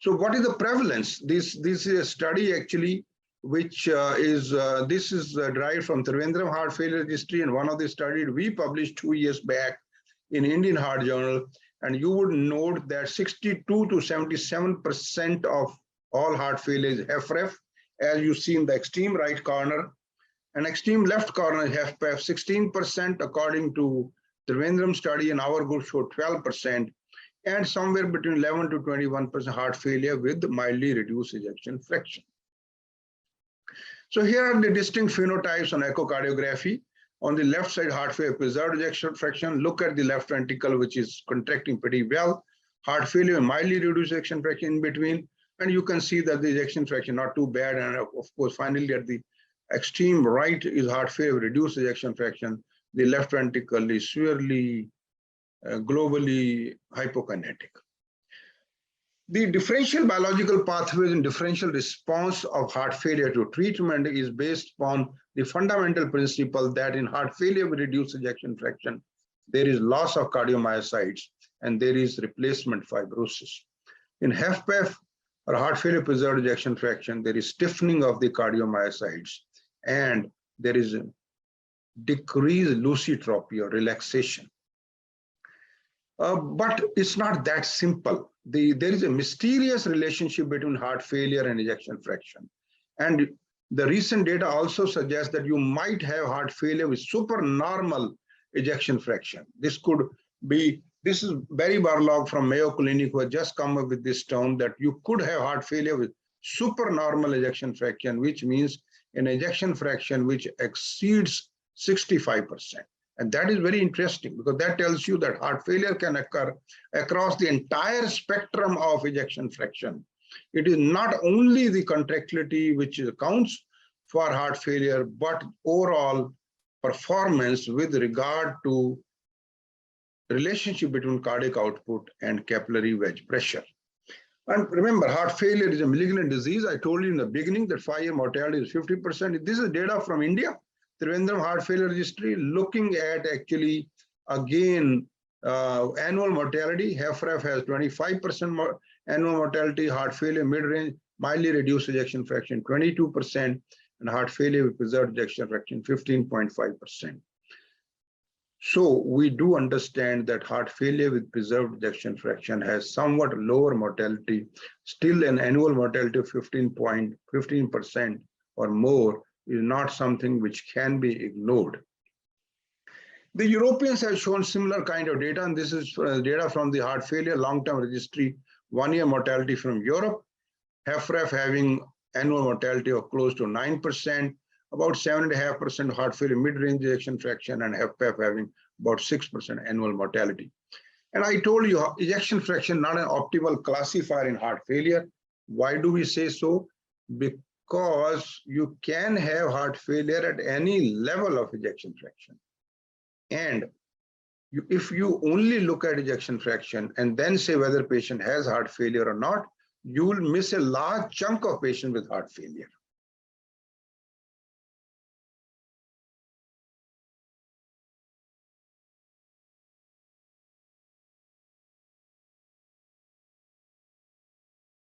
So what is the prevalence? This is a study actually, which this is derived from Trivandrum Heart Failure Registry, and one of the studies we published 2 years back in Indian Heart Journal, and you would note that 62 to 77% of all heart failure is HFrEF, as you see in the extreme right corner, and extreme left corner is HFpEF. 16% according to Trivandrum study, and our group showed 12%, and somewhere between 11 to 21% heart failure with mildly reduced ejection fraction. So here are the distinct phenotypes on echocardiography. On the left side, heart failure, preserved ejection fraction. Look at the left ventricle, which is contracting pretty well. Heart failure, mildly reduced ejection fraction in between. And you can see that the ejection fraction not too bad. And of course, finally, at the extreme right is heart failure, reduced ejection fraction. The left ventricle is severely, globally hypokinetic. The differential biological pathways and differential response of heart failure to treatment is based upon the fundamental principle that in heart failure with reduced ejection fraction, there is loss of cardiomyocytes and there is replacement fibrosis. In HFpEF or heart failure preserved ejection fraction, there is stiffening of the cardiomyocytes and there is a decreased lusitropy or relaxation. But it's not that simple. There is a mysterious relationship between heart failure and ejection fraction. And the recent data also suggests that you might have heart failure with supernormal ejection fraction. This is Barry Barlog from Mayo Clinic who has just come up with this term that you could have heart failure with supernormal ejection fraction, which means an ejection fraction which exceeds 65%. And that is very interesting because that tells you that heart failure can occur across the entire spectrum of ejection fraction. It is not only the contractility which accounts for heart failure, but overall performance with regard to relationship between cardiac output and capillary wedge pressure. And remember, heart failure is a malignant disease. I told you in the beginning that 5-year mortality is 50%. This is data from India. Trivandrum Heart Failure Registry, looking at actually, again, annual mortality. HFrEF has 25% annual mortality, heart failure mid-range, mildly reduced ejection fraction, 22%, and heart failure with preserved ejection fraction, 15.5%. So we do understand that heart failure with preserved ejection fraction has somewhat lower mortality, still an annual mortality of 15% or more is not something which can be ignored. The Europeans have shown similar kind of data, and this is data from the heart failure long-term registry, 1-year mortality from Europe, HFrEF having annual mortality of close to 9%, about 7.5% heart failure mid-range ejection fraction, and HFpEF having about 6% annual mortality. And I told you, ejection fraction not an optimal classifier in heart failure. Why do we say so? Because you can have heart failure at any level of ejection fraction. And if you only look at ejection fraction and then say whether patient has heart failure or not, you will miss a large chunk of patient with heart failure.